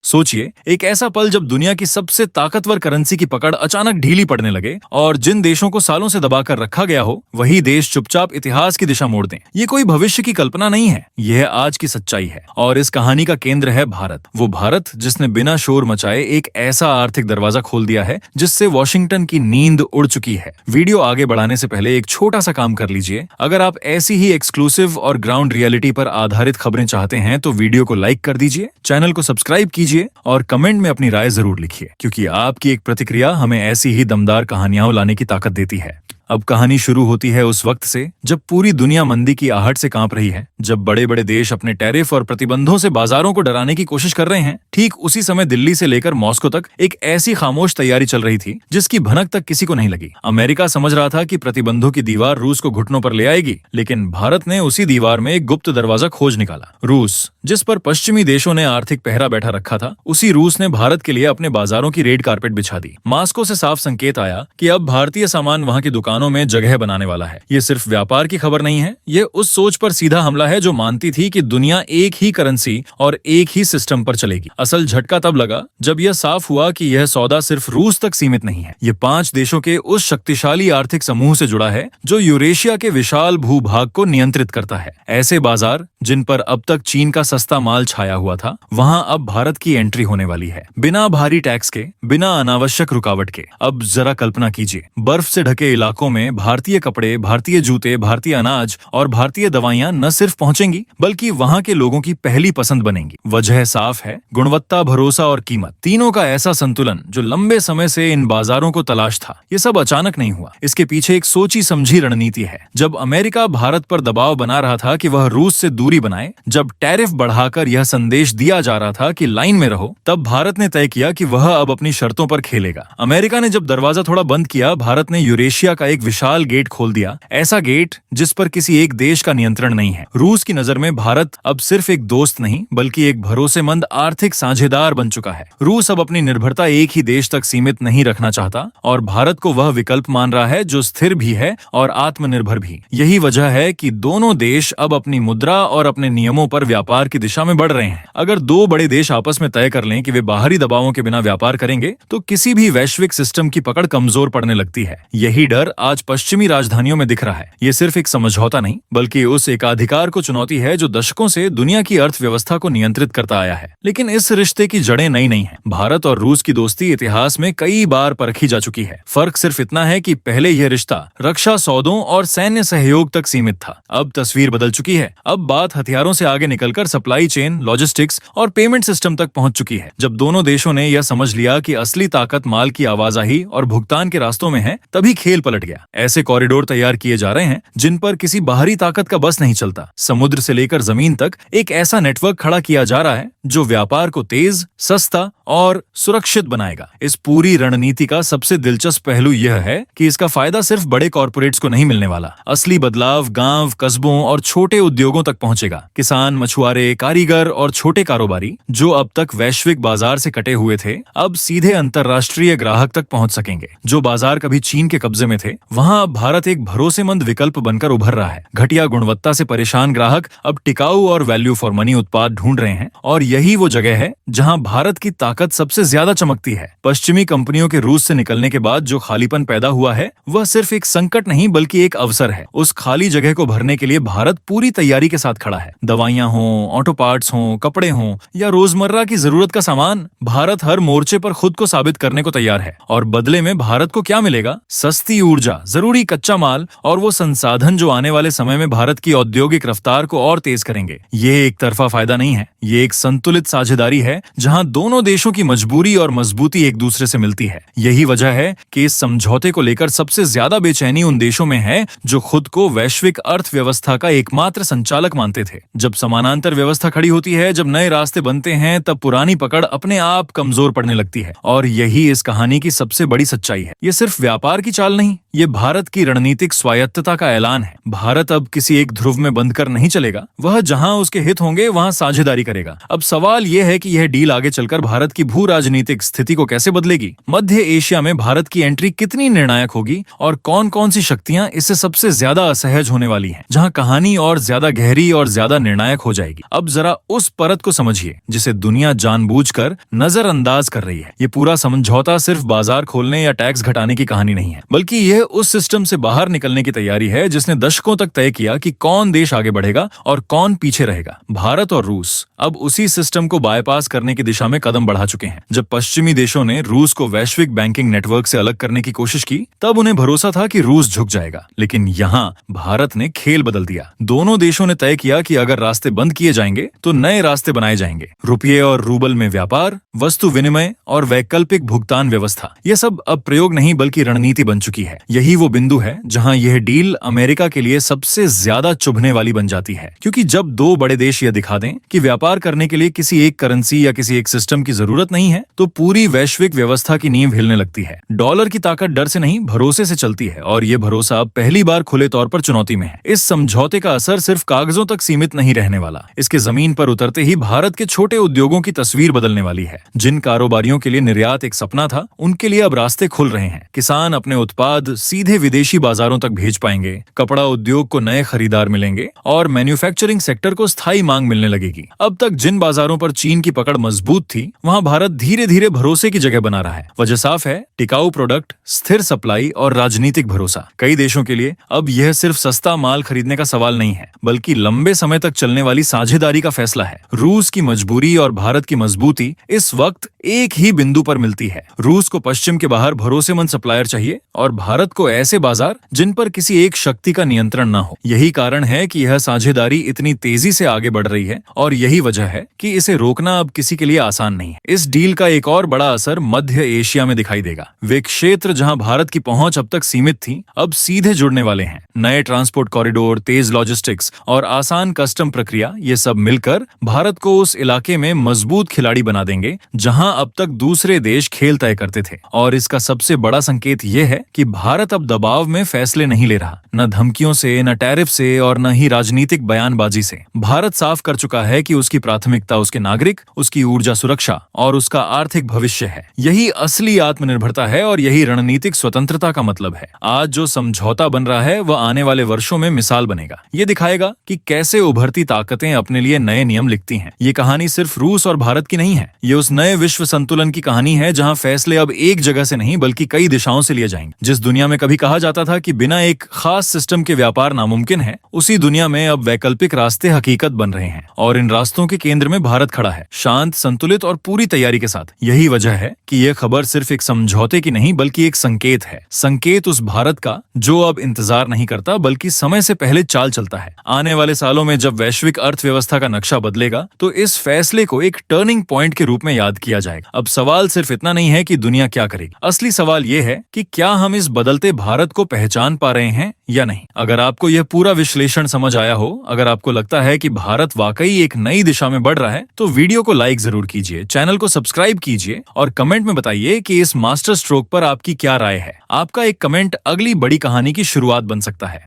सोचिए, एक ऐसा पल जब दुनिया की सबसे ताकतवर करेंसी की पकड़ अचानक ढीली पड़ने लगे और जिन देशों को सालों से दबाकर रखा गया हो, वही देश चुपचाप इतिहास की दिशा मोड़ दें। ये कोई भविष्य की कल्पना नहीं है, यह आज की सच्चाई है। और इस कहानी का केंद्र है भारत। वो भारत जिसने बिना शोर मचाए एक ऐसा आर्थिक दरवाजा खोल दिया है जिससे वॉशिंगटन की नींद उड़ चुकी है। वीडियो आगे बढ़ाने से पहले एक छोटा सा काम कर लीजिए। अगर आप ऐसी ही एक्सक्लूसिव और ग्राउंड रियलिटी पर आधारित खबरें चाहते हैं तो वीडियो को लाइक कर दीजिए, चैनल को सब्सक्राइब कीजिए और कमेंट में अपनी राय जरूर लिखिए, क्योंकि आपकी एक प्रतिक्रिया हमें ऐसी ही दमदार कहानियां लाने की ताकत देती है। अब कहानी शुरू होती है उस वक्त से जब पूरी दुनिया मंदी की आहट से कांप रही है, जब बड़े बड़े देश अपने टैरिफ और प्रतिबंधों से बाजारों को डराने की कोशिश कर रहे हैं। ठीक उसी समय दिल्ली से लेकर मॉस्को तक एक ऐसी खामोश तैयारी चल रही थी जिसकी भनक तक किसी को नहीं लगी। अमेरिका समझ रहा था कि प्रतिबंधों की दीवार रूस को घुटनों पर ले आएगी, लेकिन भारत ने उसी दीवार में एक गुप्त दरवाजा खोज निकाला। रूस, जिस पर पश्चिमी देशों ने आर्थिक पहरा बैठा रखा था, उसी रूस ने भारत के लिए अपने बाजारों की रेड कारपेट बिछा दी। मॉस्को से साफ संकेत आया कि अब भारतीय सामान वहां की दुकानों में जगह बनाने वाला है। ये सिर्फ व्यापार की खबर नहीं है, ये उस सोच पर सीधा हमला है जो मानती थी कि दुनिया एक ही करेंसी और एक ही सिस्टम पर चलेगी। असल झटका तब लगा जब यह साफ हुआ कि यह सौदा सिर्फ रूस तक सीमित नहीं है। ये 5 देशों के उस शक्तिशाली आर्थिक समूह से जुड़ा है जो यूरेशिया के विशाल भूभाग को नियंत्रित करता है। ऐसे बाजार जिन पर अब तक चीन का सस्ता माल छाया हुआ था, वहां अब भारत की एंट्री होने वाली है, बिना भारी टैक्स के, बिना अनावश्यक रुकावट के। अब जरा कल्पना कीजिए, बर्फ से ढके इलाकों में भारतीय कपड़े, भारतीय जूते, भारतीय अनाज और भारतीय दवाइयां न सिर्फ पहुंचेंगी बल्कि वहां के लोगों की पहली पसंद बनेंगी। वजह साफ है, गुणवत्ता, भरोसा और कीमत, तीनों का ऐसा संतुलन जो लंबे समय से इन बाजारों को तलाश था। ये सब अचानक नहीं हुआ, इसके पीछे एक सोची समझी रणनीति है। जब अमेरिका भारत पर दबाव बना रहा था कि वह रूस से दूरी बनाए, जब टैरिफ बढ़ाकर यह संदेश दिया जा रहा था कि लाइन में रहो, तब भारत ने तय किया कि वह अब अपनी शर्तों पर खेलेगा। अमेरिका ने जब दरवाजा थोड़ा बंद किया, भारत ने यूरेशिया का एक विशाल गेट खोल दिया, ऐसा गेट जिस पर किसी एक देश का नियंत्रण नहीं है। रूस की नजर में भारत अब सिर्फ एक दोस्त नहीं बल्कि एक भरोसेमंद आर्थिक साझेदार बन चुका है। रूस अब अपनी निर्भरता एक ही देश तक सीमित नहीं रखना चाहता और भारत को वह विकल्प मान रहा है जो स्थिर भी है और आत्मनिर्भर भी। यही वजह है कि दोनों देश अब अपनी मुद्रा और अपने नियमों पर व्यापार की दिशा में बढ़ रहे हैं। अगर 2 बड़े देश आपस में तय कर लें कि वे बाहरी दबावों के बिना व्यापार करेंगे, तो किसी भी वैश्विक सिस्टम की पकड़ कमजोर पड़ने लगती है। यही डर आज पश्चिमी राजधानियों में दिख रहा है। ये सिर्फ एक समझौता नहीं बल्कि उस एकाधिकार को चुनौती है जो दशकों से दुनिया की अर्थव्यवस्था को नियंत्रित करता आया है। लेकिन इस रिश्ते की जड़ें नई नहीं है। भारत और रूस की दोस्ती इतिहास में कई बार परखी जा चुकी है। फर्क सिर्फ इतना है कि पहले यह रिश्ता रक्षा सौदों और सैन्य सहयोग तक सीमित था। अब तस्वीर बदल चुकी है। अब बात हथियारों से आगे निकलकर सप्लाई चेन, लॉजिस्टिक्स और पेमेंट सिस्टम तक पहुंच चुकी है। जब दोनों देशों ने यह समझ लिया कि असली ताकत माल की आवाजाही और भुगतान के रास्तों में है, तभी खेल पलट गया। ऐसे कॉरिडोर तैयार किए जा रहे हैं जिन पर किसी बाहरी ताकत का बस नहीं चलता। समुद्र से लेकर जमीन तक एक ऐसा नेटवर्क खड़ा किया जा रहा है जो व्यापार को तेज, सस्ता और सुरक्षित बनाएगा। इस पूरी रणनीति का सबसे दिलचस्प पहलू यह है कि इसका फायदा सिर्फ बड़े कॉर्पोरेट्स को नहीं मिलने वाला। असली बदलाव गांव, कस्बों और छोटे उद्योगों तक पहुंचेगा। किसान, मछुआरे, कारीगर और छोटे कारोबारी जो अब तक वैश्विक बाजार से कटे हुए थे, अब सीधे अंतर्राष्ट्रीय ग्राहक तक पहुंच सकेंगे। जो बाजार कभी चीन के कब्जे में थे, वहां अब भारत एक भरोसेमंद विकल्प बनकर उभर रहा है। घटिया गुणवत्ता से परेशान ग्राहक अब टिकाऊ और वैल्यू फॉर मनी उत्पाद ढूंढ रहे हैं और यही वो जगह है जहां भारत की ताकत सबसे ज्यादा चमकती है। पश्चिमी कंपनियों के रूस से निकलने के बाद जो खालीपन पैदा हुआ है, वह सिर्फ एक संकट नहीं बल्कि एक अवसर है। उस खाली जगह को भरने के लिए भारत पूरी तैयारी के साथ खड़ा है। दवाइयां हों, ऑटो पार्ट्स हों, कपड़े हों या रोजमर्रा की जरूरत का सामान, भारत हर मोर्चे पर खुद को साबित करने को तैयार है। और बदले में भारत को क्या मिलेगा? सस्ती ऊर्जा, जरूरी कच्चा माल और वो संसाधन जो आने वाले समय में भारत की औद्योगिक रफ्तार को और तेज करेंगे। ये एक तरफा फायदा नहीं है, ये एक संतुलित साझेदारी है जहां दोनों देशों की मजबूरी और मजबूती एक दूसरे से मिलती है। यही वजह है कि इस समझौते को लेकर सबसे ज्यादा बेचैनी उन देशों में है जो खुद को वैश्विक अर्थव्यवस्था का एकमात्र संचालक मानते थे। जब समानांतर व्यवस्था खड़ी होती है, जब नए रास्ते बनते हैं, तब पुरानी पकड़ अपने आप कमजोर पड़ने लगती है। और यही इस कहानी की सबसे बड़ी सच्चाई है। ये सिर्फ व्यापार की चाल नहीं, ये भारत की रणनीतिक स्वायत्तता का ऐलान है। भारत अब किसी एक ध्रुव में बंद कर नहीं चलेगा, वह जहां उसके हित होंगे वहां साझेदारी करेगा। अब सवाल यह है कि यह डील आगे चलकर भारत की भू राजनीतिक स्थिति को कैसे बदलेगी। मध्य एशिया में भारत की एंट्री कितनी निर्णायक होगी और कौन कौन सी शक्तियां इससे सबसे ज्यादा असहज होने वाली हैं, जहां कहानी और ज्यादा गहरी और ज्यादा निर्णायक हो जाएगी। अब जरा उस परत को समझिए जिसे दुनिया जानबूझकर नजरअंदाज कर रही है। ये पूरा समझौता सिर्फ बाजार खोलने या टैक्स घटाने की कहानी नहीं है, बल्कि यह उस सिस्टम से बाहर निकलने की तैयारी है जिसने दशकों तक तय किया कि कौन देश आगे बढ़ेगा और कौन पीछे रहेगा। भारत और रूस अब उसी सिस्टम को बायपास करने की दिशा में कदम बढ़ा चुके हैं। जब पश्चिमी देशों ने रूस को वैश्विक बैंकिंग नेटवर्क से अलग करने की कोशिश की, तब उन्हें भरोसा था कि रूस झुक जाएगा, लेकिन यहाँ भारत ने खेल बदल दिया। दोनों देशों ने तय किया कि अगर रास्ते बंद किए जाएंगे तो नए रास्ते बनाए जाएंगे। रुपये और रूबल में व्यापार, वस्तु विनिमय और वैकल्पिक भुगतान व्यवस्था, ये सब अब प्रयोग नहीं बल्कि रणनीति बन चुकी है। यही वो बिंदु है जहां यह डील अमेरिका के लिए सबसे ज्यादा चुभने वाली बन जाती है, क्योंकि जब दो बड़े देश यह दिखा दें कि व्यापार करने के लिए किसी एक करेंसी या किसी एक सिस्टम की जरूरत नहीं है, तो पूरी वैश्विक व्यवस्था की नींव हिलने लगती है। डॉलर की ताकत डर से नहीं, भरोसे से चलती है, और ये भरोसा अब पहली बार खुले तौर पर चुनौती में है। इस समझौते का असर सिर्फ कागजों तक सीमित नहीं रहने वाला, इसके जमीन पर उतरते ही भारत के छोटे उद्योगों की तस्वीर बदलने वाली है। जिन कारोबारियों के लिए निर्यात एक सपना था, उनके लिए अब रास्ते खुल रहे हैं। किसान अपने उत्पाद सीधे विदेशी बाजारों तक भेज पाएंगे, कपड़ा उद्योग को नए खरीदार मिलेंगे और मैन्युफैक्चरिंग सेक्टर को स्थायी मांग मिलने लगेगी। अब तक जिन बाजारों पर चीन की पकड़ मजबूत थी, वहां भारत धीरे धीरे भरोसे की जगह बना रहा है। वजह साफ है, टिकाऊ प्रोडक्ट, स्थिर सप्लाई और राजनीतिक भरोसा। कई देशों के लिए अब यह सिर्फ सस्ता माल खरीदने का सवाल नहीं है, बल्कि लंबे समय तक चलने वाली साझेदारी का फैसला है। रूस की मजबूरी और भारत की मजबूती इस वक्त एक ही बिंदु पर मिलती है। रूस को पश्चिम के बाहर भरोसेमंद सप्लायर चाहिए और भारत को ऐसे बाजार जिन पर किसी एक शक्ति का नियंत्रण न हो। यही कारण है कि यह साझेदारी इतनी तेजी से आगे बढ़ रही है, और यही वजह है कि इसे रोकना अब किसी के लिए आसान नहीं है। इस डील का एक और बड़ा असर मध्य एशिया में दिखाई देगा। वे क्षेत्र जहां भारत की पहुंच अब तक सीमित थी, अब सीधे जुड़ने वाले हैं। नए ट्रांसपोर्ट कॉरिडोर, तेज लॉजिस्टिक्स और आसान कस्टम प्रक्रिया, ये सब मिलकर भारत को उस इलाके में मजबूत खिलाड़ी बना देंगे जहां अब तक दूसरे देश खेल तय करते थे। और इसका सबसे बड़ा संकेत ये है कि भारत अब दबाव में फैसले नहीं ले रहा, न धमकियों से, न टैरिफ से और न ही राजनीतिक बयानबाजी से। भारत साफ कर चुका है कि उसकी प्राथमिकता उसके नागरिक, उसकी ऊर्जा सुरक्षा और उसका आर्थिक भविष्य है। यही असली आत्मनिर्भरता है और यही रणनीतिक स्वतंत्रता का मतलब है। आज जो समझौता बन रहा है वह आने वाले वर्षों में मिसाल बनेगा। ये दिखाएगा कि कैसे उभरती ताकतें अपने लिए नए नियम लिखती हैं। ये कहानी सिर्फ रूस और भारत की नहीं है, ये उस नए विश्व संतुलन की कहानी है जहां फैसले अब एक जगह से नहीं बल्कि कई दिशाओं से लिए जाएंगे। जिस दुनिया में कभी कहा जाता था कि बिना एक खास सिस्टम के व्यापार नामुमकिन है, उसी दुनिया में अब वैकल्पिक रास्ते हकीकत बन रहे हैं, और इन रास्तों के केंद्र में भारत खड़ा है, शांत, संतुलित और पूरी तैयारी के साथ। यही वजह है कि यह खबर सिर्फ एक समझौते की नहीं बल्कि एक संकेत है। संकेत उस भारत का जो अब इंतजार नहीं करता बल्कि समय से पहले चाल चलता है। आने वाले सालों में जब वैश्विक अर्थव्यवस्था का नक्शा बदलेगा, तो इस फैसले को एक टर्निंग पॉइंट के रूप में याद किया जाएगा। अब सवाल सिर्फ इतना नहीं है कि दुनिया क्या करेगी, असली सवाल यह है कि क्या हम इस बदलते भारत को पहचान पा रहे हैं या नहीं। अगर आपको यह पूरा विश्लेषण समझ आया हो, अगर आपको लगता है कि भारत वाकई एक नई दिशा में बढ़ रहा है, तो वीडियो को लाइक जरूर कीजिए, चैनल को सब्सक्राइब कीजिए और कमेंट में बताइए कि इस मास्टर स्ट्रोक पर आपकी क्या राय है। आपका एक कमेंट अगली बड़ी कहानी की शुरुआत बन सकता है।